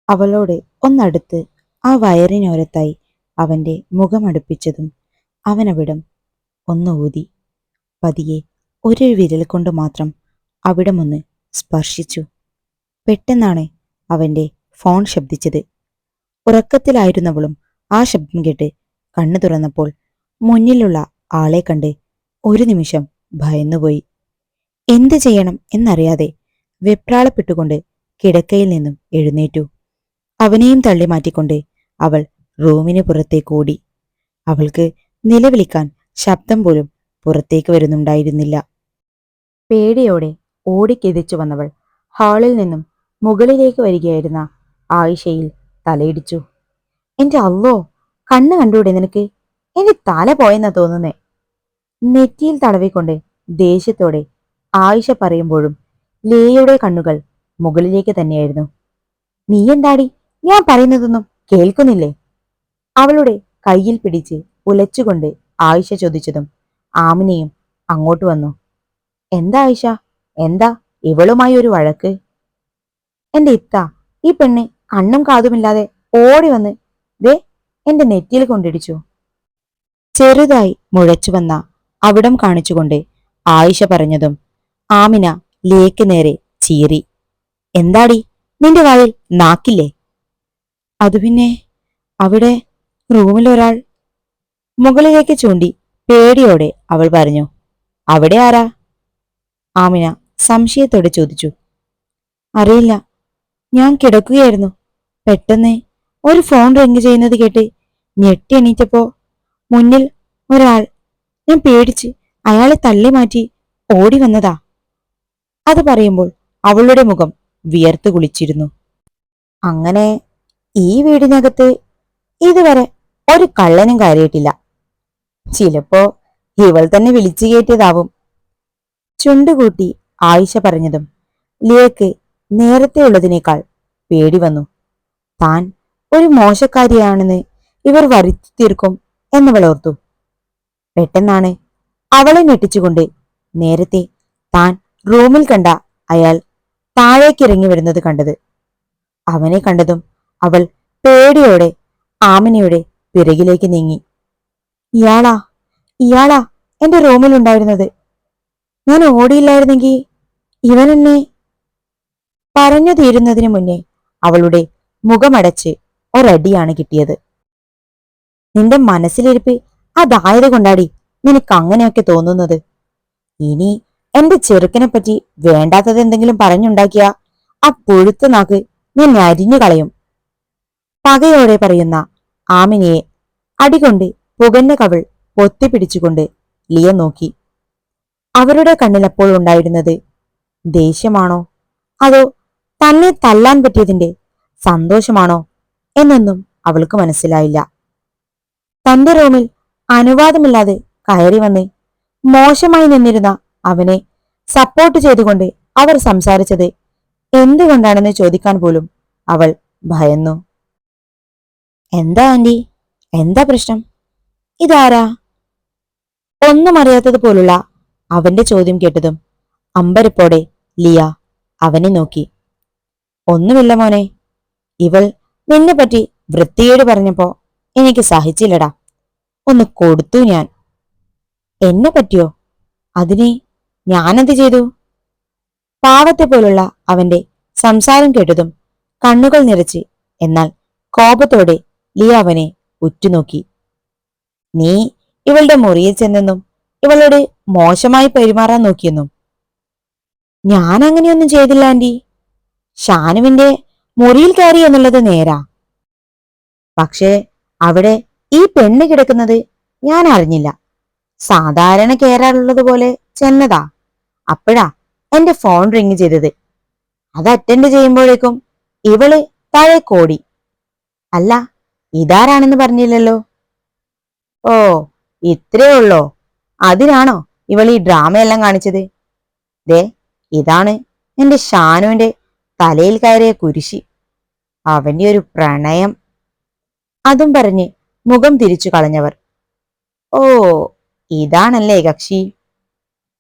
അവളോട് ഒന്നടുത്ത് ആ വയറിനോരത്തായി അവന്റെ മുഖമടുപ്പിച്ചതും അവനവിടം ഒന്ന് ഊതി. പതിയെ ഒരു വിരൽ കൊണ്ട് മാത്രം അവിടമൊന്ന് സ്പർശിച്ചു. പെട്ടെന്നാണ് അവന്റെ ഫോൺ ശബ്ദിച്ചത്. ഉറക്കത്തിലായിരുന്നവളും ആ ശബ്ദം കേട്ട് കണ്ണു തുറന്നപ്പോൾ മുന്നിലുള്ള ആളെ കണ്ട് ഒരു നിമിഷം ഭയന്നുപോയി. എന്തു ചെയ്യണം എന്നറിയാതെ വെപ്രാളപ്പെട്ടുകൊണ്ട് കിടക്കയിൽ നിന്നും എഴുന്നേറ്റു. അവനെയും തള്ളി മാറ്റിക്കൊണ്ട് അവൾ റൂമിന് പുറത്തേക്ക് ഓടി. അവൾക്ക് നിലവിളിക്കാൻ ശബ്ദം പോലും പുറത്തേക്ക് വരുന്നുണ്ടായിരുന്നില്ല. പേടിയോടെ ഓടിക്കിതച്ചു വന്നവൾ ഹാളിൽ നിന്നും മുകളിലേക്ക് വരികയായിരുന്ന ആയിഷയിൽ തലയിടിച്ചു. എന്റെ അല്ലോ, കണ്ണ് കണ്ടൂടെ നിനക്ക്? എന്റെ തല പോയെന്നാ തോന്നുന്നേ. നെറ്റിയിൽ തടവിക്കൊണ്ട് ദേഷ്യത്തോടെ ആയിഷ പറയുമ്പോഴും ലേയുടെ കണ്ണുകൾ മുകളിലേക്ക് തന്നെയായിരുന്നു. നീ എന്താടി ഞാൻ പറയുന്നതൊന്നും കേൾക്കുന്നില്ലേ? അവളുടെ കയ്യിൽ പിടിച്ച് ഉലച്ചുകൊണ്ട് ആയിഷ ചോദിച്ചതും ആമിനയും അങ്ങോട്ട് വന്നു. എന്താ ആയിഷ, എന്താ ഇവളുമായി ഒരു വഴക്ക്? എന്റെ ഇത്ത, ഈ പെണ്ണ് കണ്ണും കാതുമില്ലാതെ ഓടി വന്ന് ദേ എന്റെ നെറ്റിയിൽ കൊണ്ടിടിച്ചു. ചെറുതായി മുഴച്ചു വന്ന അവിടം കാണിച്ചുകൊണ്ട് ആയിഷ പറഞ്ഞതും ആമിന ലേക്ക് നേരെ ചീറി. എന്താടി നിന്റെ വായിൽ നാക്കില്ലേ? അതു പിന്നെ അവിടെ റൂമിലൊരാൾ. മുകളിലേക്ക് ചൂണ്ടി പേടിയോടെ അവൾ പറഞ്ഞു. അവിടെ ആരാ? ആമിന സംശയത്തോടെ ചോദിച്ചു. അറിയില്ല, ഞാൻ കിടക്കുകയായിരുന്നു. പെട്ടെന്ന് ഒരു ഫോൺ റിങ് ചെയ്യുന്നത് കേട്ട് ഞെട്ടി എണീറ്റപ്പോ മുന്നിൽ ഒരാൾ. ഞാൻ പേടിച്ച് അയാളെ തള്ളി മാറ്റി ഓടി വന്നതാ. അത് പറയുമ്പോൾ അവളുടെ മുഖം വിയർത്തു കുളിച്ചിരുന്നു. അങ്ങനെ ഈ വീടിനകത്ത് ഇതുവരെ ഒരു കള്ളനും കയറിയിട്ടില്ല. ചിലപ്പോ ഇവൾ തന്നെ വിളിച്ചു കയറ്റിയതാവും. ചുണ്ടുകൂട്ടി ആയിഷ പറഞ്ഞതും ലിയക്ക് നേരത്തെയുള്ളതിനേക്കാൾ പേടി വന്നു. താൻ ഒരു മോശക്കാരിയാണെന്ന് ഇവർ വരുത്തി തീർക്കും എന്നവൾ ഓർത്തു. പെട്ടെന്നാണ് അവളെ ഞെട്ടിച്ചുകൊണ്ട് നേരത്തെ താൻ റൂമിൽ കണ്ട അയാൾ താഴേക്കിറങ്ങി വരുന്നത് കണ്ടത്. അവനെ കണ്ടതും അവൾ പേടിയോടെ ആമിനയുടെ പിറകിലേക്ക് നീങ്ങി. ഇയാളാ ഇയാളാ എന്റെ റൂമിലുണ്ടായിരുന്നത്. ഞാൻ ഓടിയില്ലായിരുന്നെങ്കിൽ ഇവൻ എന്നെ. പറഞ്ഞു തീരുന്നതിന് മുന്നേ അവളുടെ മുഖമടച്ച് ഒരടിയാണ് കിട്ടിയത്. നിന്റെ മനസ്സിലിരിപ്പ് അതായത് കൊണ്ടാടി നിനക്ക് അങ്ങനെയൊക്കെ തോന്നുന്നത്. ഇനി എന്റെ ചെറുക്കനെ പറ്റി വേണ്ടാത്തത് എന്തെങ്കിലും പറഞ്ഞുണ്ടാക്കിയ ആ പുഴുത്ത നാക്ക് ഞാൻ അരിഞ്ഞു കളയും. പകയോടെ പറയുന്ന ആമിനയെ അടികൊണ്ട് പുകഞ്ഞ കവിൾ പൊത്തിപ്പിടിച്ചുകൊണ്ട് ലിയ നോക്കി. അവരുടെ കണ്ണിലപ്പോൾ ഉണ്ടായിരുന്നത് ദേഷ്യമാണോ അതോ തന്നെ തല്ലാൻ പറ്റിയതിന്റെ സന്തോഷമാണോ എന്നൊന്നും അവൾക്ക് മനസ്സിലായില്ല. തന്റെ റൂമിൽ അനുവാദമില്ലാതെ കയറി വന്ന് മോശമായി നിന്നിരുന്ന അവനെ സപ്പോർട്ട് ചെയ്തുകൊണ്ട് അവർ സംസാരിച്ചത് എന്തുകൊണ്ടാണെന്ന് ചോദിക്കാൻ പോലും അവൾ ഭയന്നു. എന്താ ആന്റി, എന്താ പ്രശ്നം? ഇതാരാ? ഒന്നും അറിയാത്തതുപോലുള്ള അവന്റെ ചോദ്യം കേട്ടതും അമ്പരപ്പോടെ ലിയ അവനെ നോക്കി. ഒന്നുമില്ല മോനെ, ഇവൾ നിന്നെ പറ്റി വൃത്തികേട് പറഞ്ഞപ്പോ എനിക്ക് സഹിച്ചില്ലടാ, ഒന്ന് കൊടുത്തു ഞാൻ. എന്നെ പറ്റിയോ? അതിനെ ഞാനെന്ത് ചെയ്തു? പാവത്തെ പോലുള്ള അവന്റെ സംസാരം കേട്ടതും കണ്ണുകൾ നിറച്ച് എന്നാൽ കോപത്തോടെ ലിയ അവനെ ഉറ്റുനോക്കി. നീ ഇവളുടെ മുറിയിൽ ചെന്നെന്നും ഇവളോട് മോശമായി പെരുമാറാൻ നോക്കിയെന്നും. ഞാൻ അങ്ങനെയൊന്നും ചെയ്തില്ല ആന്റി. ഷാനുവിന്റെ മുറിയിൽ കയറി എന്നുള്ളത് നേരാ. പക്ഷേ അവിടെ ഈ പെണ്ണ് കിടക്കുന്നത് ഞാൻ അറിഞ്ഞില്ല. സാധാരണ കേറാറുള്ളത് പോലെ ചെന്നതാ. അപ്പോഴാ എന്റെ ഫോൺ റിങ് ചെയ്തത്. അത് അറ്റൻഡ് ചെയ്യുമ്പോഴേക്കും ഇവള് താഴെ കോടി. അല്ല, ഇതാരാണെന്ന് പറഞ്ഞില്ലല്ലോ. ഓ, ഇത്രേ ഉള്ളോ? അതിനാണോ ഇവൾ ഈ ഡ്രാമയെല്ലാം കാണിച്ചത്? ദേ, ഇതാണ് എന്റെ ഷാനുവിന്റെ തലയിൽ കയറിയ കുരിശി. അവന്റെ ഒരു പ്രണയം. അതും പറഞ്ഞ് മുഖം തിരിച്ചു കളഞ്ഞവർ. ഓ, ഇതാണല്ലേ കക്ഷി.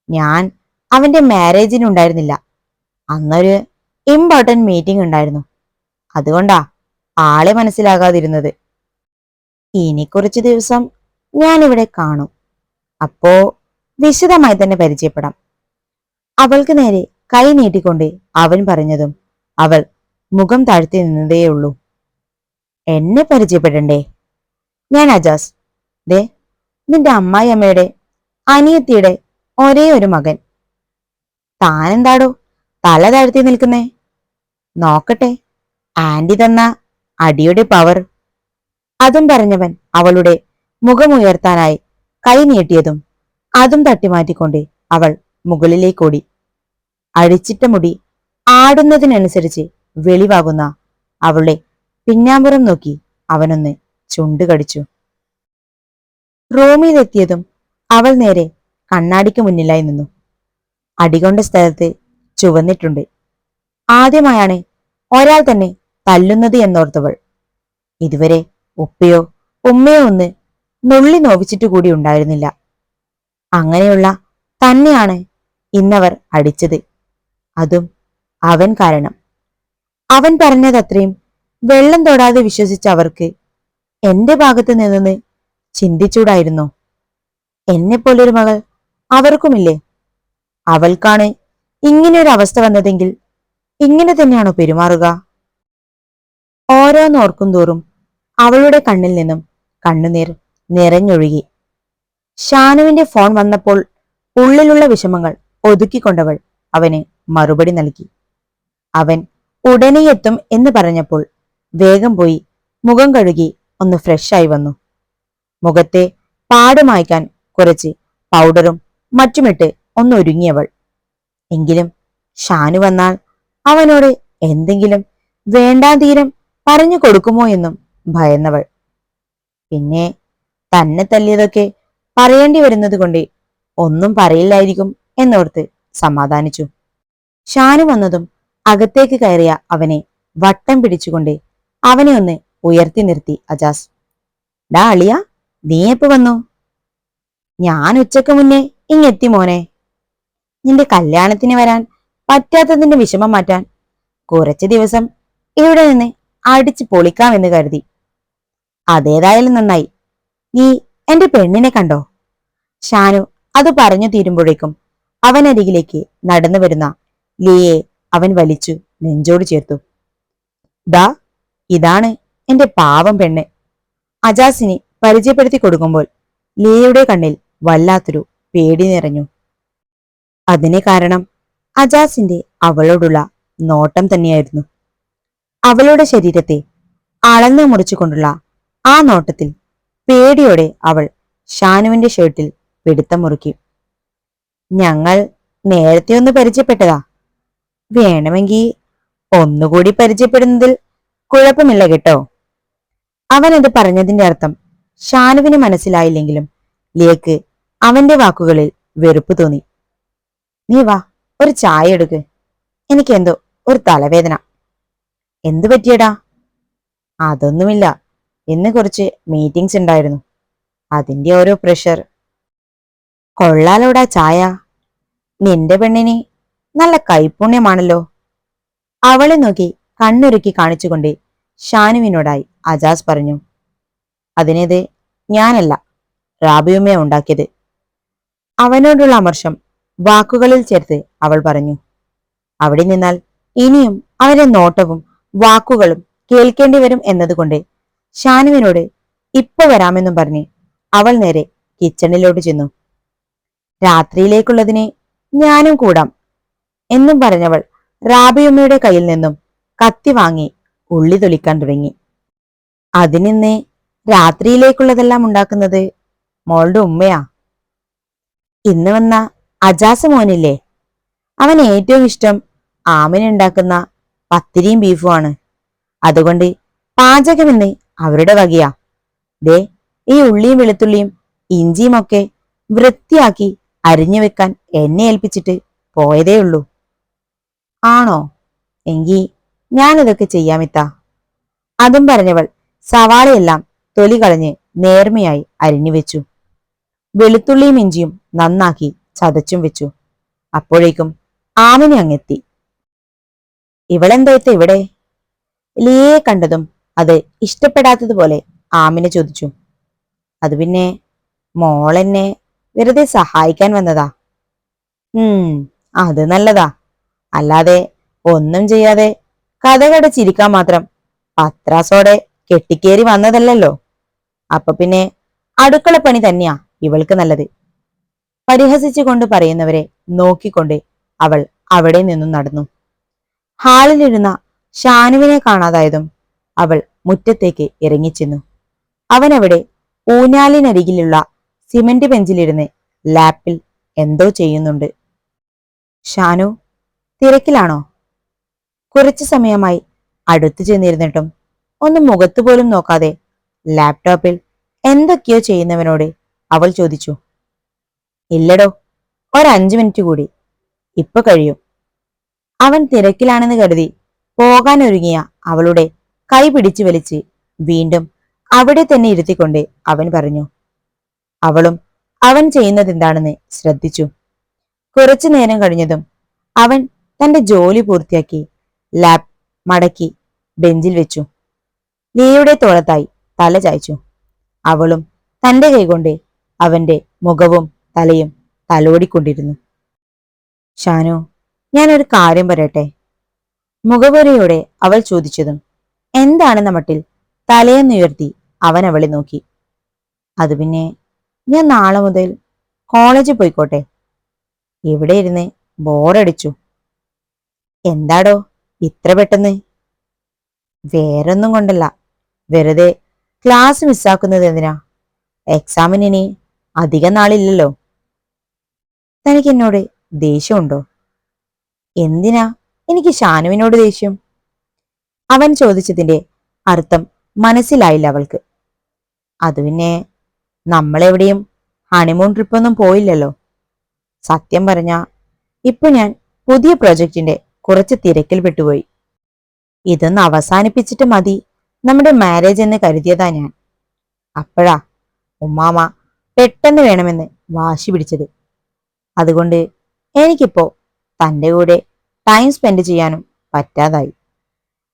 ഞാൻ അവന്റെ മാരേജിനുണ്ടായിരുന്നില്ല. അന്നൊരു ഇമ്പോർട്ടന്റ് മീറ്റിംഗ് ഉണ്ടായിരുന്നു. അതുകൊണ്ടാ ആളെ മനസ്സിലാകാതിരുന്നത്. ഇനി കുറച്ചു ദിവസം ഞാനിവിടെ കാണും. അപ്പോ വിശദമായി തന്നെ പരിചയപ്പെടാം. അവൾക്ക് നേരെ കൈ നീട്ടിക്കൊണ്ട് അവൻ പറഞ്ഞതും അവൾ മുഖം താഴ്ത്തി നിന്നതേയുള്ളൂ. എന്നെ പരിചയപ്പെടണ്ടേ? ഞാൻ അജാസ്. ദേ, നിന്റെ അമ്മായിയമ്മയുടെ അനിയത്തിയുടെ ഒരേ ഒരു മകൻ. താനെന്താടോ തല താഴ്ത്തി നിൽക്കുന്നേ? നോക്കട്ടെ ആന്റി തന്ന അടിയുടെ പവർ. അതും പറഞ്ഞവൻ അവളുടെ മുഖമുയർത്താനായി കൈ നീട്ടിയതും അതും തട്ടിമാറ്റിക്കൊണ്ട് അവൾ മുകളിലേക്കോടി. അഴിച്ചിട്ട മുടി ആടുന്നതിനനുസരിച്ച് വെളിവാകുന്ന അവളുടെ പിന്നാമ്പുറം നോക്കി അവനൊന്ന് ചുണ്ടുകടിച്ചു. റൂമിലെത്തിയതും അവൾ നേരെ കണ്ണാടിക്ക് മുന്നിലായി നിന്നു. അടികൊണ്ട സ്ഥലത്ത് ചുവന്നിട്ടുണ്ട്. ആദ്യമായാണ് ഒരാൾ തന്നെ തല്ലുന്നത് എന്നോർത്തവൾ. ഇതുവരെ ഉപ്പയോ ഉമ്മയോ ഒന്ന് നുള്ളി നോവിച്ചിട്ട് കൂടി ഉണ്ടായിരുന്നില്ല. അങ്ങനെയുള്ള തന്നെയാണ് ഇന്നവർ അടിച്ചത്. അതും അവൻ കാരണം. അവൻ പറഞ്ഞതത്രയും വെള്ളം തൊടാതെ വിശ്വസിച്ച അവർക്ക് എന്റെ ഭാഗത്ത് നിന്നെന്ന് ചിന്തിച്ചൂടായിരുന്നോ? എന്നെപ്പോലൊരു മകൾ അവർക്കുമില്ലേ? അവൾക്കാണ് ഇങ്ങനെയൊരു അവസ്ഥ വന്നതെങ്കിൽ ഇങ്ങനെ തന്നെയാണോ പെരുമാറുക? ഓരോന്നോർക്കും തോറും അവളുടെ കണ്ണിൽ നിന്നും കണ്ണുനീർ നിറഞ്ഞൊഴുകി. ഷാനുവിന്റെ ഫോൺ വന്നപ്പോൾ ഉള്ളിലുള്ള വിഷമങ്ങൾ ഒതുക്കിക്കൊണ്ടവൾ അവന് മറുപടി നൽകി. അവൻ ഉടനെ എത്തും എന്ന് പറഞ്ഞപ്പോൾ വേഗം പോയി മുഖം കഴുകി ഒന്ന് ഫ്രഷായി വന്നു. മുഖത്തെ പാടുമായ്ക്കാൻ കുറച്ച് പൗഡറും മറ്റുമിട്ട് ഒന്നൊരുങ്ങിയവൾ. എങ്കിലും ഷാനു വന്നാൽ അവനോട് എന്തെങ്കിലും വേണ്ടാതീരം പറഞ്ഞു കൊടുക്കുമോ എന്നും ഭയന്നവൾ. പിന്നെ തന്നെ തല്ലിയതൊക്കെ പറയേണ്ടി വരുന്നത് കൊണ്ട് ഒന്നും പറയില്ലായിരിക്കും എന്നോർത്ത് സമാധാനിച്ചു. ഷാനു വന്നതും അകത്തേക്ക് കയറിയ അവനെ വട്ടം പിടിച്ചുകൊണ്ട് അവനെ ഒന്ന് ഉയർത്തി നിർത്തി അജാസ്. ഡാ അളിയ, നീ എപ്പോ വന്നു? ഞാൻ ഉച്ചക്ക് മുന്നേ ഇങ്ങെത്തി മോനെ. നിന്റെ കല്യാണത്തിന് വരാൻ പറ്റാത്തതിന്റെ വിഷമം മാറ്റാൻ കുറച്ചു ദിവസം ഇവിടെ നിന്ന് അടിച്ചു പൊളിക്കാമെന്ന് കരുതി. അതേതായാലും നന്നായി. നീ എന്റെ പെണ്ണിനെ കണ്ടോ? ഷാനു അത് പറഞ്ഞു തീരുമ്പോഴേക്കും അവനരികിലേക്ക് നടന്നു വരുന്ന ലിയയെ അവൻ വലിച്ചു നെഞ്ചോട് ചേർത്തു. ദാ ഇതാണ് എന്റെ പാവം പെണ്ണ്. അജാസിനെ പരിചയപ്പെടുത്തി കൊടുക്കുമ്പോൾ ലിയയുടെ കണ്ണിൽ വല്ലാത്തൊരു പേടി നിറഞ്ഞു. അതിന് കാരണം അജാസിന്റെ അവളോടുള്ള നോട്ടം തന്നെയായിരുന്നു. അവളുടെ ശരീരത്തെ അളന്നു മുറിച്ചുകൊണ്ടുള്ള ആ നോട്ടത്തിൽ പേടിയോടെ അവൾ ഷാനുവിന്റെ ഷർട്ടിൽ പിടുത്തം മുറുക്കി. ഞങ്ങൾ നേരത്തെ ഒന്ന് പരിചയപ്പെട്ടതാ. വേണമെങ്കിൽ ഒന്നുകൂടി പരിചയപ്പെടുന്നതിൽ കുഴപ്പമില്ല കേട്ടോ. അവനത് പറഞ്ഞതിന്റെ അർത്ഥം ഷാനുവിന് മനസ്സിലായില്ലെങ്കിലും ലിയക്ക് അവന്റെ വാക്കുകളിൽ വെറുപ്പ് തോന്നി. നീ വാ, ഒരു ചായ എടുക്ക്. എനിക്കെന്തോ ഒരു തലവേദന. എന്തു പറ്റിയടാ? അതൊന്നുമില്ല, ഇന്ന് കുറച്ച് മീറ്റിംഗ്സ് ഉണ്ടായിരുന്നു, അതിന്റെ ഓരോ പ്രഷർ. കൊള്ളാലോടാ ചായ. നിന്റെ പെണ്ണിന് നല്ല കൈപുണ്യമാണല്ലോ. അവളെ നോക്കി കണ്ണുരുക്കി കാണിച്ചുകൊണ്ട് ഷാനുവിനോടായി അജാസ് പറഞ്ഞു. അതിനത് ഞാനല്ല, റാബിയുമ്മ ഉണ്ടാക്കിയത്. അവനോടുള്ള അമർഷം വാക്കുകളിൽ ചേർത്ത് അവൾ പറഞ്ഞു. അവിടെ നിന്നാൽ ഇനിയും അവരെ നോട്ടവും വാക്കുകളും കേൾക്കേണ്ടി വരും എന്നതുകൊണ്ട് ഷാനുവിനോട് ഇപ്പൊ വരാമെന്നും പറഞ്ഞ് അവൾ നേരെ കിച്ചണിലോട്ട് ചെന്നു. രാത്രിയിലേക്കുള്ളതിനെ ഞാനും കൂടാം എന്നും പറഞ്ഞവൾ റാബിയുമ്മയുടെ കയ്യിൽ നിന്നും കത്തി വാങ്ങി ഉള്ളി തൊലിക്കാൻ തുടങ്ങി. അതിനിന്ന് രാത്രിയിലേക്കുള്ളതെല്ലാം ഉണ്ടാക്കുന്നത് മോളുടെ ഉമ്മയാ. ഇന്ന് വന്ന അജാസ് മോനില്ലേ, അവൻ ഏറ്റവും ഇഷ്ടം ആമിനുണ്ടാക്കുന്ന പത്തിരിയും ബീഫുമാണ്. അതുകൊണ്ട് പാചകമെന്ന് അവരുടെ വകയാ. ദേ, ഈ ഉള്ളിയും വെളുത്തുള്ളിയും ഇഞ്ചിയും ഒക്കെ വൃത്തിയാക്കി അരിഞ്ഞു വെക്കാൻ എന്നെ ഏൽപ്പിച്ചിട്ട് പോയതേ ഉള്ളൂ. ആണോ? എങ്കി ഞാനിതൊക്കെ ചെയ്യാമിത്താ. അതും പറഞ്ഞവൾ സവാളയെല്ലാം തൊലി കളഞ്ഞ് നേർമയായി അരിഞ്ഞു വെച്ചു. വെളുത്തുള്ളിയും ഇഞ്ചിയും നന്നാക്കി ചതച്ചും വെച്ചു. അപ്പോഴേക്കും ആമിനെ അങ്ങെത്തി. ഇവളെന്തോത്ത ഇവിടെ? ലിയയെ കണ്ടതും അത് ഇഷ്ടപ്പെടാത്തതുപോലെ ആമിന ചോദിച്ചു. അത് പിന്നെ മോളെന്നെ വെറുതെ സഹായിക്കാൻ വന്നതാ. അത് നല്ലതാ. അല്ലാതെ ഒന്നും ചെയ്യാതെ കഥകടച്ചിരിക്കാൻ മാത്രം പത്രാസോടെ കെട്ടിക്കേറി വന്നതല്ലല്ലോ. അപ്പൊ പിന്നെ അടുക്കളപ്പണി തന്നെയാ ഇവൾക്ക് നല്ലത്. പരിഹസിച്ചുകൊണ്ട് പറയുന്നവരെ നോക്കിക്കൊണ്ട് അവൾ അവിടെ നിന്നും നടന്നു. ഹാളിലിരുന്ന ഷാനുവിനെ കാണാതായതും അവൾ മുറ്റത്തേക്ക് ഇറങ്ങിച്ചെന്നു. അവനവിടെ ഊഞ്ഞാലിനരികിലുള്ള സിമന്റ് ബെഞ്ചിലിരുന്ന് ലാപ്പിൽ എന്തോ ചെയ്യുന്നുണ്ട്. ഷാനു, തിരക്കിലാണോ? കുറച്ചു സമയമായി അടുത്തു ചെന്നിരുന്നിട്ടും ഒന്നും മുഖത്തു പോലും നോക്കാതെ ലാപ്ടോപ്പിൽ എന്തൊക്കെയോ ചെയ്യുന്നവനോട് അവൾ ചോദിച്ചു. ഇല്ലടോ, 5 മിനിറ്റ് കൂടി, ഇപ്പൊ കഴിയും. അവൻ തിരക്കിലാണെന്ന് കരുതി പോകാനൊരുങ്ങിയ അവളുടെ കൈ പിടിച്ചു വലിച്ച് വീണ്ടും അവിടെ തന്നെ ഇരുത്തിക്കൊണ്ട് അവൻ പറഞ്ഞു. അവളും അവൻ ചെയ്യുന്നതെന്താണെന്ന് ശ്രദ്ധിച്ചു. കുറച്ചു നേരം കഴിഞ്ഞതും അവൻ തന്റെ ജോലി പൂർത്തിയാക്കി ലാപ്പ് മടക്കി ബെഞ്ചിൽ വെച്ചു. ലീയുടെ തോളത്തായി തല ചായ്ച്ചു. അവളും തന്റെ കൈകൊണ്ട് അവന്റെ മുഖവും തലയും തലോടിക്കൊണ്ടിരുന്നു. ഷാനു, ഞാനൊരു കാര്യം പറയട്ടെ? മുഖവുരയോടെ അവൾ ചോദിച്ചതും എന്താണെന്ന മട്ടിൽ തലയെന്നുയർത്തി അവൻ അവളെ നോക്കി. അത് പിന്നെ, ഞാൻ നാളെ മുതൽ കോളേജിൽ പോയിക്കോട്ടെ? ഇവിടെ ഇരുന്ന് ബോറടിച്ചു. എന്താടോ ഇത്ര പെട്ടെന്ന്? വേറൊന്നും കൊണ്ടല്ല, വെറുതെ ക്ലാസ് മിസ്സാക്കുന്നത് എന്തിനാ? എക്സാമിന് ഇനി അധികം നാളില്ലല്ലോ. തനിക്ക് എന്നോട് ദേഷ്യമുണ്ടോ? എന്തിനാ എനിക്ക് ഷാനുവിനോട് ദേഷ്യം? അവൻ ചോദിച്ചതിന്റെ അർത്ഥം മനസ്സിലായില്ല അവൾക്ക്. അത് പിന്നെ, നമ്മളെവിടെയും ഹണിമൂൺ ട്രിപ്പൊന്നും പോയില്ലല്ലോ. സത്യം പറഞ്ഞ ഇപ്പൊ ഞാൻ പുതിയ പ്രൊജക്ടിന്റെ കുറച്ച് തിരക്കിൽ പെട്ടുപോയി. ഇതൊന്ന് അവസാനിപ്പിച്ചിട്ട് മതി നമ്മുടെ മാരേജ് എന്ന് കരുതിയതാ ഞാൻ. അപ്പോഴാ ഉമ്മാമ പെട്ടെന്ന് വേണമെന്ന് വാശി പിടിച്ചത്. അതുകൊണ്ട് എനിക്കിപ്പോ തന്റെ കൂടെ ടൈം സ്പെൻഡ് ചെയ്യാനും പറ്റാതായി.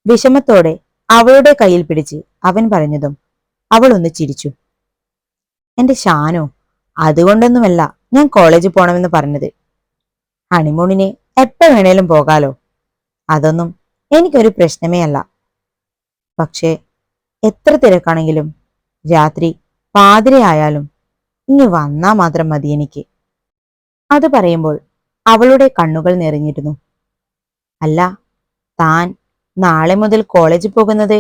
വിഷമത്തോടെ അവളുടെ കയ്യിൽ പിടിച്ച് അവൻ പറഞ്ഞതും അവൾ ഒന്ന് ചിരിച്ചു. എന്റെ ഷാനു, അതുകൊണ്ടൊന്നുമല്ല ഞാൻ കോളേജിൽ പോണമെന്ന് പറഞ്ഞത്. ഹണിമൂണിന് എപ്പോ വേണേലും പോകാലോ. അതൊന്നും എനിക്കൊരു പ്രശ്നമേ അല്ല. പക്ഷേ എത്ര തിരക്കാണെങ്കിലും രാത്രി പാതിരയായാലും ഇനി വന്നാ മാത്രം മതി എനിക്ക്. അത് പറയുമ്പോൾ അവളുടെ കണ്ണുകൾ നിറഞ്ഞിരുന്നു. അല്ല, താൻ നാളെ മുതൽ കോളേജിൽ പോകുന്നത്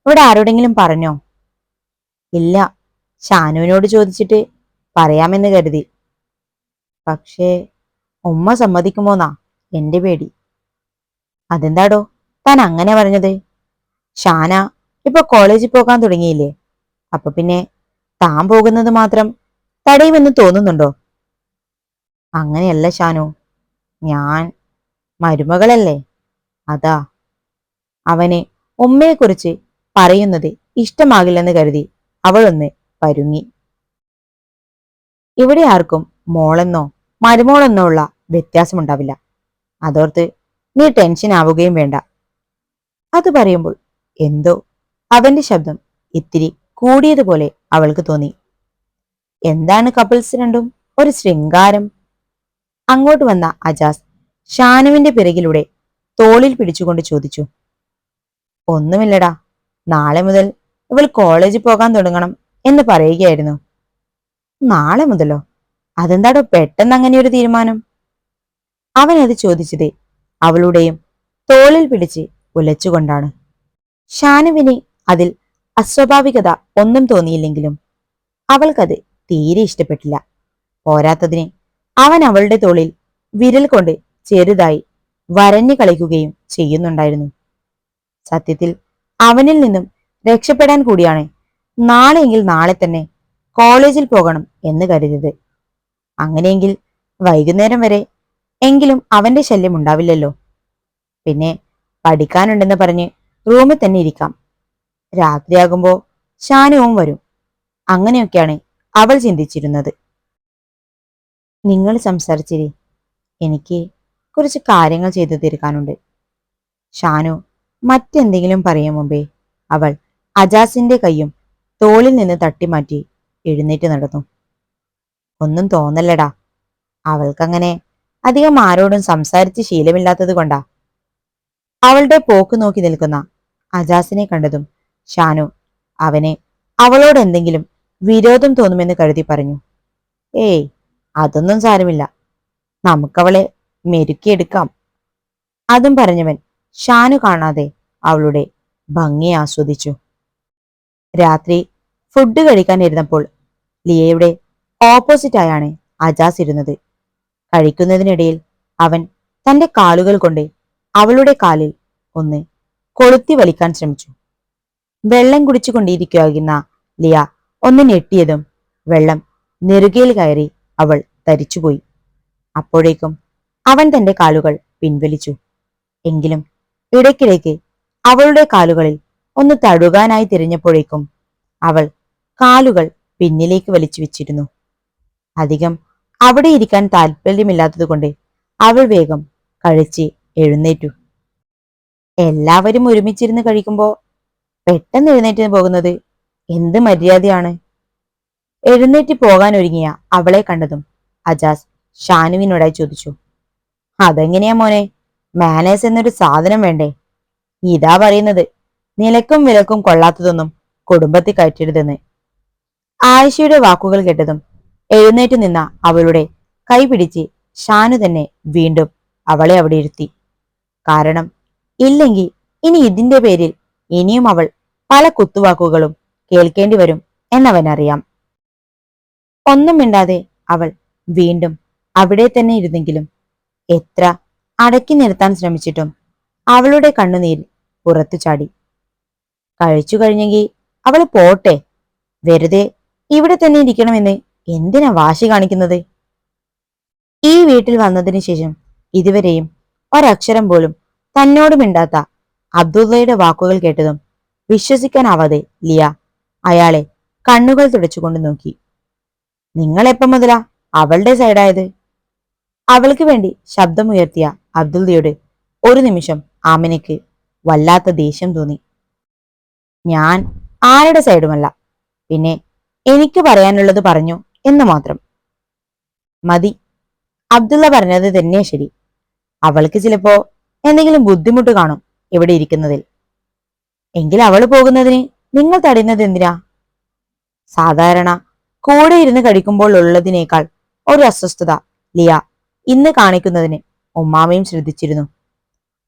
ഇവിടെ ആരോടെങ്കിലും പറഞ്ഞോ? ഇല്ല, ഷാനുവിനോട് ചോദിച്ചിട്ട് പറയാമെന്ന് കരുതി. പക്ഷേ ഉമ്മ സമ്മതിക്കുമോന്നാ എന്റെ പേടി. അതെന്താടോ താൻ അങ്ങനെ പറഞ്ഞത്? ഷാന ഇപ്പൊ കോളേജിൽ പോകാൻ തുടങ്ങിയില്ലേ? അപ്പൊ പിന്നെ താൻ പോകുന്നത് മാത്രം തടയുമെന്ന് തോന്നുന്നുണ്ടോ? അങ്ങനെയല്ല ഷാനു, ഞാൻ മരുമകളല്ലേ, അതാ. അവനെ ഉമ്മയെക്കുറിച്ച് പറയുന്നത് ഇഷ്ടമാകില്ലെന്ന് കരുതി അവളൊന്ന് പരുങ്ങി. ഇവിടെ ആർക്കും മോളെന്നോ മരുമോളെന്നോ ഉള്ള വ്യത്യാസമുണ്ടാവില്ല. അതോർത്ത് നീ ടെൻഷൻ ആവുകയും വേണ്ട. അത് പറയുമ്പോൾ എന്തോ അവന്റെ ശബ്ദം ഇത്തിരി കൂടിയതുപോലെ അവൾക്ക് തോന്നി. എന്താണ് കപ്പിൾസ് രണ്ടും ഒരു ശൃംഗാരം? അങ്ങോട്ട് വന്ന അജാസ് ഷാനുവിന്റെ പിറകിലൂടെ തോളിൽ പിടിച്ചുകൊണ്ട് ചോദിച്ചു. ഒന്നുമില്ലടാ, നാളെ മുതൽ ഇവൾ കോളേജിൽ പോകാൻ തുടങ്ങണം എന്ന് പറയുകയായിരുന്നു. നാളെ മുതലോ? അതെന്താടോ പെട്ടെന്ന് അങ്ങനെ ഒരു തീരുമാനം? അവൻ അത് ചോദിച്ചത് അവളുടെയും തോളിൽ പിടിച്ച് ഉലച്ചുകൊണ്ടാണ്. ഷാനുവിന് അതിൽ അസ്വാഭാവികത ഒന്നും തോന്നിയില്ലെങ്കിലും അവൾക്കത് തീരെ ഇഷ്ടപ്പെട്ടില്ല. പോരാത്തതിന് അവൻ അവളുടെ തോളിൽ വിരൽ കൊണ്ട് ചെറുതായി വരഞ്ഞു കളിക്കുകയും ചെയ്യുന്നുണ്ടായിരുന്നു. സത്യത്തിൽ അവനിൽ നിന്നും രക്ഷപ്പെടാൻ കൂടിയാണ് നാളെയെങ്കിൽ നാളെ തന്നെ കോളേജിൽ പോകണം എന്ന് കരുതിയത്. അങ്ങനെയെങ്കിൽ വൈകുന്നേരം വരെ എങ്കിലും അവന്റെ ശല്യം ഉണ്ടാവില്ലല്ലോ. പിന്നെ പഠിക്കാനുണ്ടെന്ന് പറഞ്ഞ് റൂമിൽ തന്നെ ഇരിക്കാം. രാത്രിയാകുമ്പോ ഷാനുവും വരും. അങ്ങനെയൊക്കെയാണ് അവൾ ചിന്തിച്ചിരുന്നത്. നിങ്ങൾ സംസാരിച്ചിരി, എനിക്ക് കുറച്ച് കാര്യങ്ങൾ ചെയ്തു തീർക്കാനുണ്ട്. ഷാനു മറ്റെന്തെങ്കിലും പറയും മുമ്പേ അവൾ അജാസിന്റെ കൈയും തോളിൽ നിന്ന് തട്ടിമാറ്റി എഴുന്നേറ്റ് നടന്നു. ഒന്നും തോന്നല്ലടാ, അവൾക്കങ്ങനെ അധികം ആരോടും സംസാരിച്ച് ശീലമില്ലാത്തത് കൊണ്ടാ. അവളുടെ പോക്ക് നോക്കി നിൽക്കുന്ന അജാസിനെ കണ്ടതും ഷാനു അവനെ അവളോട് എന്തെങ്കിലും വിരോധം തോന്നുമെന്ന് കരുതി പറഞ്ഞു. ഏയ്, അതൊന്നും സാരമില്ല, നമുക്കവളെ മെരുക്കിയെടുക്കാം. അതും പറഞ്ഞവൻ ഷാനു കാണാതെ അവളുടെ ഭംഗി ആസ്വദിച്ചു. രാത്രി ഫുഡ് കഴിക്കാൻ ഇരുന്നപ്പോൾ ലിയയുടെ ഓപ്പോസിറ്റായാണ് അജാസ് ഇരുന്നത്. കഴിക്കുന്നതിനിടയിൽ അവൻ തന്റെ കാലുകൾ കൊണ്ട് അവളുടെ കാലിൽ ഒന്ന് കൊളുത്തി വലിക്കാൻ ശ്രമിച്ചു. വെള്ളം കുടിച്ചു കൊണ്ടിരിക്കുകയാകുന്ന ലിയ ഒന്ന് ഞെട്ടിയതും വെള്ളം നെറുകയിൽ കയറി അവൾ തരിച്ചുപോയി. അപ്പോഴേക്കും അവൻ തന്റെ കാലുകൾ പിൻവലിച്ചു. എങ്കിലും ഇടയ്ക്കിടയ്ക്ക് അവളുടെ കാലുകളിൽ ഒന്ന് തടുകാനായി തിരിഞ്ഞപ്പോഴേക്കും അവൾ കാലുകൾ പിന്നിലേക്ക് വലിച്ചു വെച്ചിരുന്നു. അധികം അവിടെ ഇരിക്കാൻ താല്പര്യമില്ലാത്തതുകൊണ്ട് അവൾ വേഗം കഴിച്ച് എഴുന്നേറ്റു. എല്ലാവരും ഒരുമിച്ചിരുന്ന് കഴിക്കുമ്പോ പെട്ടെന്ന് എഴുന്നേറ്റ് പോകുന്നത് എന്ത് മര്യാദയാണ്? എഴുന്നേറ്റ് പോകാൻ ഒരുങ്ങിയ അവളെ കണ്ടതും അജാസ് ഷാനുവിനോടായി ചോദിച്ചു. അതെങ്ങനെയാ മോനെ, മാനേഴ്സ് എന്നൊരു സാധനം വേണ്ടേ? ഇതാ പറയുന്നത്, നിലക്കും വിലക്കും കൊള്ളാത്തതൊന്നും കുടുംബത്തിൽ കയറ്റരുതെന്ന്. ആയിഷയുടെ വാക്കുകൾ കേട്ടതും എഴുന്നേറ്റ് നിന്ന അവളുടെ കൈ പിടിച്ച് ഷാനു തന്നെ വീണ്ടും അവളെ അവിടെ ഇരുത്തി. കാരണം ഇല്ലെങ്കിൽ ഇനി ഇതിന്റെ പേരിൽ ഇനിയും അവൾ പല കുത്തുവാക്കുകളും കേൾക്കേണ്ടി വരും എന്നവനറിയാം. ഒന്നും മിണ്ടാതെ അവൾ വീണ്ടും അവിടെ തന്നെ ഇരുന്നെങ്കിലും എത്ര അടക്കി നിർത്താൻ ശ്രമിച്ചിട്ടും അവളുടെ കണ്ണുനീരിൽ പുറത്തു ചാടി. കഴിച്ചു കഴിഞ്ഞെങ്കിൽ അവൾ പോട്ടെ, വെറുതെ ഇവിടെ തന്നെ ഇരിക്കണമെന്ന് എന്തിനാ വാശി കാണിക്കുന്നത്? ഈ വീട്ടിൽ വന്നതിന് ശേഷം ഇതുവരെയും ഒരക്ഷരം പോലും തന്നോട് മിണ്ടാത്ത അബ്ദുള്ളയുടെ വാക്കുകൾ കേട്ടതും വിശ്വസിക്കാനാവാതെ ലിയ അയാളെ കണ്ണുകൾ തുടച്ചുകൊണ്ട് നോക്കി. നിങ്ങളെപ്പം മുതലാ അവളുടെ സൈഡായത്? അവൾക്ക് വേണ്ടി ശബ്ദമുയർത്തിയ അബ്ദുള്ളയോട് ഒരു നിമിഷം ആമിനയ്ക്ക് വല്ലാത്ത ദേഷ്യം തോന്നി. ഞാൻ ആരുടെ സൈഡുമല്ല, പിന്നെ എനിക്ക് പറയാനുള്ളത് പറഞ്ഞു എന്ന് മാത്രം. മതി, അബ്ദുള്ള പറഞ്ഞത് തന്നെ ശരി. അവൾക്ക് ചിലപ്പോ എന്തെങ്കിലും ബുദ്ധിമുട്ട് കാണും ഇവിടെ ഇരിക്കുന്നതിൽ. എങ്കിൽ അവൾ പോകുന്നതിന് നിങ്ങൾ തടയുന്നത് എന്തിനാ? സാധാരണ കൂടെ ഇരുന്ന് കഴിക്കുമ്പോൾ ഉള്ളതിനേക്കാൾ ഒരു അസ്വസ്ഥത ലിയ ഇന്ന് കാണിക്കുന്നതിന് ഉമ്മാമയും ശ്രദ്ധിച്ചിരുന്നു.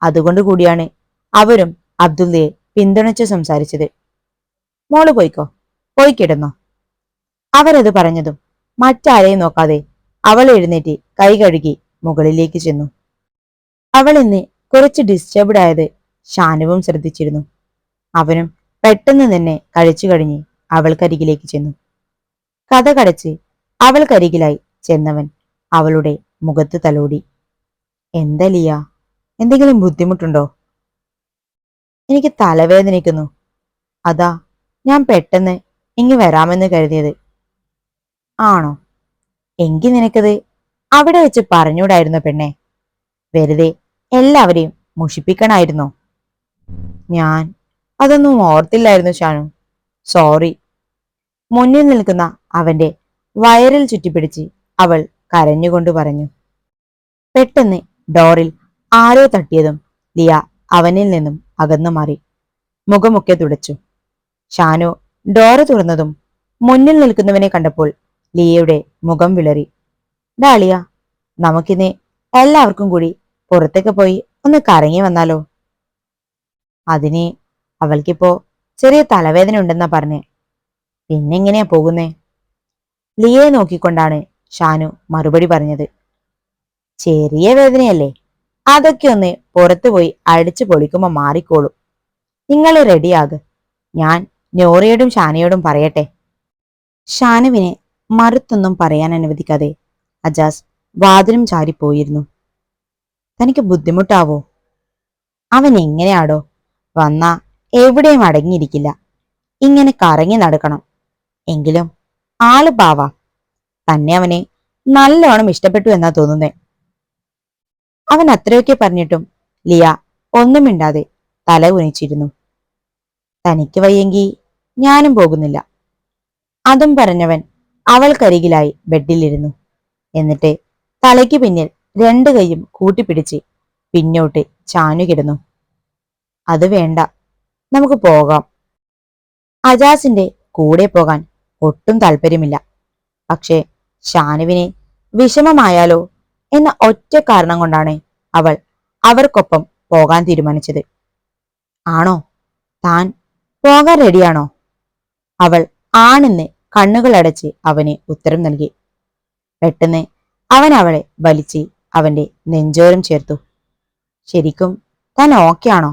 അതുകൊണ്ട് കൂടിയാണ് അവരും അബ്ദുള്ളയെ പിന്തുണച്ച് സംസാരിച്ചത്. മോള് പോയിക്കോ, പോയി കിടന്നോ. അവരത് പറഞ്ഞതും മറ്റാരെയും നോക്കാതെ അവൾ എഴുന്നേറ്റ് കൈ കഴുകി മുകളിലേക്ക് ചെന്നു. അവൾ ഇന്ന് കുറച്ച് ഡിസ്റ്റർബ്ഡ് ആയത് ഷാനുവും ശ്രദ്ധിച്ചിരുന്നു. അവനും പെട്ടെന്ന് തന്നെ കഴിച്ചു കഴിഞ്ഞ് അവൾക്കരികിലേക്ക് ചെന്നു. കഥ കടച്ച് അവൾക്കരികിലായി ചെന്നവൻ അവളുടെ മുഖത്ത് തലോടി. എന്താ ലിയ, എന്തെങ്കിലും ബുദ്ധിമുട്ടുണ്ടോ? എനിക്ക് തലവേദനിക്കുന്നു, അതാ ഞാൻ പെട്ടെന്ന് ഇങ്ങ് വരാമെന്ന് കരുതിയത്. ആണോ? എങ്കിൽ നിനക്കത് അവിടെ വെച്ച് പറഞ്ഞൂടായിരുന്നോ പെണ്ണെ? വെറുതെ എല്ലാവരെയും മുഷിപ്പിക്കണായിരുന്നോ? ഞാൻ അതൊന്നും ഓർത്തില്ലായിരുന്നു ഷാനു, സോറി. മുന്നിൽ നിൽക്കുന്ന അവന്റെ വയറിൽ ചുറ്റിപ്പിടിച്ച് അവൾ കരഞ്ഞുകൊണ്ട് പറഞ്ഞു. പെട്ടെന്ന് ഡോറിൽ ആരോ തട്ടിയതും ലിയ അവനിൽ നിന്നും അകന്നു മാറി മുഖമൊക്കെ തുടച്ചു. ഷാനു ഡോറ് തുറന്നതും മുന്നിൽ നിൽക്കുന്നവനെ കണ്ടപ്പോൾ ലിയയുടെ മുഖം വിളറി. ഡാളിയ, നമുക്കിന്ന് എല്ലാവർക്കും കൂടി പുറത്തേക്ക് പോയി ഒന്ന് കറങ്ങി വന്നാലോ? അതിന് അവൾക്കിപ്പോ ചെറിയ തലവേദന ഉണ്ടെന്നാ പറഞ്ഞേ. പിന്നെങ്ങനെയാ പോകുന്നേ? ലിയയെ നോക്കിക്കൊണ്ടാണ് ഷാനു മറുപടി പറഞ്ഞത്. ചെറിയ വേദനയല്ലേ, അതൊക്കെ ഒന്ന് പുറത്തു പോയി അടിച്ചു പൊളിക്കുമ്പോ മാറിക്കോളും. നിങ്ങൾ റെഡിയാക്, ഞാൻ നോറയോടും ഷാനയോടും പറയട്ടെ. ഷാനുവിനെ മറുത്തൊന്നും പറയാൻ അനുവദിക്കാതെ അജാസ് വാതിലും ചാരിപ്പോയിരുന്നു. തനിക്ക് ബുദ്ധിമുട്ടാവോ? അവൻ എങ്ങനെയാടോ വന്നാ എവിടെയും അടങ്ങിയിരിക്കില്ല, ഇങ്ങനെ കറങ്ങി നടക്കണം. എങ്കിലും ആള് പാവാ, തന്നെ അവനെ നല്ലോണം ഇഷ്ടപ്പെട്ടു എന്നാ തോന്നുന്നേ. അവൻ അത്രയൊക്കെ പറഞ്ഞിട്ടും ലിയ ഒന്നും മിണ്ടാതെ തല കുനിച്ചിരുന്നു. തനിക്ക് വയ്യെങ്കിൽ ഞാനും പോകുന്നില്ല. അതും പറഞ്ഞവൻ അവൾക്കരികിലായി ബെഡിലിരുന്നു. എന്നിട്ട് തലയ്ക്ക് പിന്നിൽ രണ്ടു കൈയും കൂട്ടിപ്പിടിച്ച് പിന്നോട്ട് ചാഞ്ഞുകിടന്നു. അത് വേണ്ട, നമുക്ക് പോകാം. അജാസിന്റെ കൂടെ പോകാൻ ഒട്ടും താല്പര്യമില്ല. പക്ഷേ ഷാനുവിനെ വിഷമമായാലോ എന്ന ഒറ്റ കാരണം കൊണ്ടാണ് അവൾ അവർക്കൊപ്പം പോകാൻ തീരുമാനിച്ചത്. ആണോ? താൻ പോകാൻ റെഡിയാണോ? അവൾ ആണെന്ന് കണ്ണുകളടച്ച് അവന് ഉത്തരം നൽകി. പെട്ടെന്ന് അവൻ അവളെ വലിച്ച് അവന്റെ നെഞ്ചോരം ചേർത്തു. ശരിക്കും താൻ ഓക്കെ ആണോ?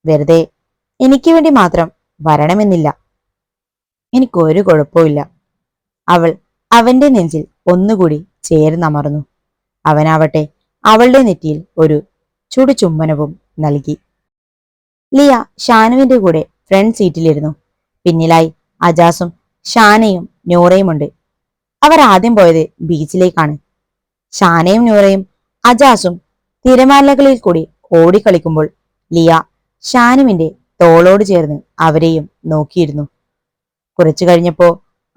വെറുതെ എനിക്ക് വേണ്ടി മാത്രം വരണമെന്നില്ല. എനിക്കൊരു കുഴപ്പമില്ല. അവൾ അവന്റെ നെഞ്ചിൽ ഒന്നുകൂടി ചേർന്നമർന്നു. അവനാവട്ടെ അവളുടെ നെറ്റിയിൽ ഒരു ചുടുചുംബനവും നൽകി. ലിയ ഷാനുവിന്റെ കൂടെ ഫ്രണ്ട് സീറ്റിലിരുന്നു. പിന്നിലായി അജാസും ഷാനയും നൂറയുമുണ്ട്. അവർ ആദ്യം പോയത് ബീച്ചിലേക്കാണ്. ഷാനയും നൂറയും അജാസും തിരമാലകളിൽ കൂടി ഓടിക്കളിക്കുമ്പോൾ ലിയ ഷാനുവിന്റെ തോളോട് ചേർന്ന് അവരെയും നോക്കിയിരുന്നു. കുറച്ചു കഴിഞ്ഞപ്പോ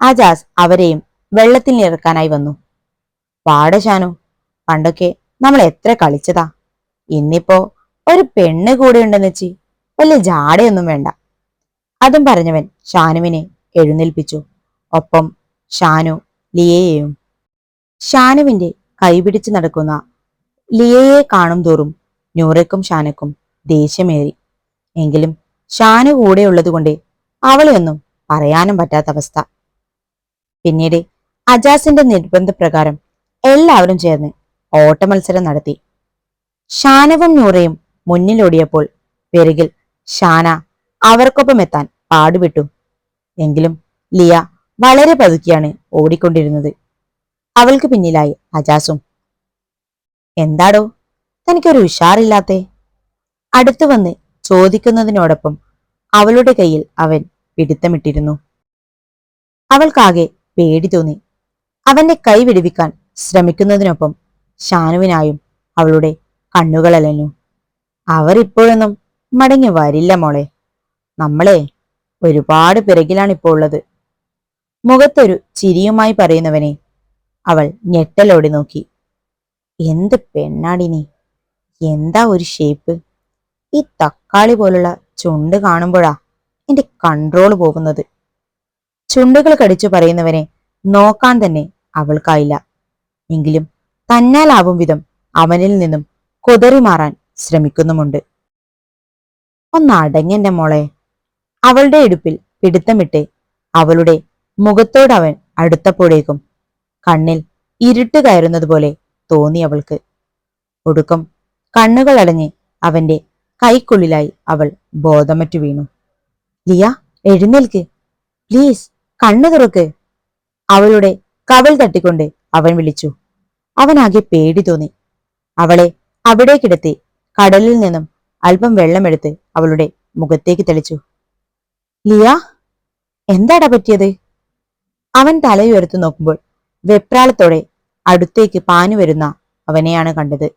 അജാസ് അവരെയും വെള്ളത്തിൽ ഇറക്കാനായി വന്നു. പാട ഷാനു, പണ്ടൊക്കെ നമ്മൾ എത്ര കളിച്ചതാ. ഇന്നിപ്പോ ഒരു പെണ്ണ് കൂടെ ഉണ്ടെന്ന് വെച്ച് വലിയ ജാടയൊന്നും വേണ്ട. അതും പറഞ്ഞവൻ ഷാനുവിനെ എഴുന്നേൽപ്പിച്ചു. ഒപ്പം ഷാനു ലിയയെയും. ഷാനുവിന്റെ കൈപിടിച്ച് നടക്കുന്ന ലിയയെ കാണും തോറും നൂറയ്ക്കും ഷാനക്കും ദേഷ്യമേറി. എങ്കിലും ഷാനു കൂടെയുള്ളതുകൊണ്ട് അവളെയൊന്നും പറയാനും പറ്റാത്ത അവസ്ഥ. പിന്നീട് അജാസിന്റെ നിർബന്ധപ്രകാരം എല്ലാവരും ചേർന്ന് ഓട്ടമത്സരം നടത്തി. ഷാനവും നൂറയും മുന്നിലോടിയപ്പോൾ പിറകിൽ ഷാന അവർക്കൊപ്പം എത്താൻ പാടുപെട്ടു. എങ്കിലും ലിയ വളരെ പതുക്കിയാണ് ഓടിക്കൊണ്ടിരുന്നത്. അവൾക്ക് പിന്നിലായി അജാസും. എന്താടോ, തനിക്കൊരു ഉഷാറില്ലാത്തേ? അടുത്തു വന്ന് ചോദിക്കുന്നതിനോടൊപ്പം അവളുടെ കയ്യിൽ അവൻ പിടുത്തമിട്ടിരുന്നു. അവൾക്കാകെ പേടി തോന്നി. അവന്റെ കൈ വിടുവിക്കാൻ ശ്രമിക്കുന്നതിനൊപ്പം ഷാനുവിനായും അവളുടെ കണ്ണുകളലഞ്ഞു. അവർ ഇപ്പോഴൊന്നും മടങ്ങി വരില്ല മോളെ. നമ്മളെ ഒരുപാട് പിറകിലാണിപ്പോ ഉള്ളത്. മുഖത്തൊരു ചിരിയുമായി പറയുന്നവനെ അവൾ ഞെട്ടലോടെ നോക്കി. എന്ത് പെണ്ണാടി നീ! എന്താ ഒരു ഷേപ്പ്! ഈ തക്കാളി പോലുള്ള ചുണ്ട് കാണുമ്പോഴാ എന്റെ കൺട്രോൾ പോകുന്നത്. ചുണ്ടുകൾ കടിച്ചു പറയുന്നവനെ നോക്കാൻ തന്നെ അവൾക്കായില്ല. എങ്കിലും തന്നാലാവും വിധം അവനിൽ നിന്നും കുതറി മാറാൻ ശ്രമിക്കുന്നുമുണ്ട്. ഒന്നടങ്ങെന്റെ മോളെ. അവളുടെ ഇടുപ്പിൽ പിടുത്തമിട്ട് അവളുടെ മുഖത്തോടവൻ അടുത്തപ്പോഴേക്കും കണ്ണിൽ ഇരുട്ട് കയറുന്നത് പോലെ തോന്നി അവൾക്ക്. ഒടുക്കം കണ്ണുകൾ അടഞ്ഞ് അവന്റെ കൈക്കുള്ളിലായി അവൾ ബോധമറ്റു വീണു. ലിയ, എഴുന്നേൽക്ക് പ്ലീസ്, കണ്ണു തുറക്ക്. അവളുടെ കവൾ തട്ടിക്കൊണ്ട് അവൻ വിളിച്ചു. അവനാകെ പേടി തോന്നി. അവളെ അവിടെ കിടത്തി കടലിൽ നിന്നും അല്പം വെള്ളമെടുത്ത് അവളുടെ മുഖത്തേക്ക് തെളിച്ചു. ലിയ, എന്താടാ പറ്റിയത്? അവൻ തലയുയർത്തു നോക്കുമ്പോൾ വെപ്രാളത്തോടെ അടുത്തേക്ക് പാഞ്ഞു വരുന്ന അവനെയാണ് കണ്ടത്.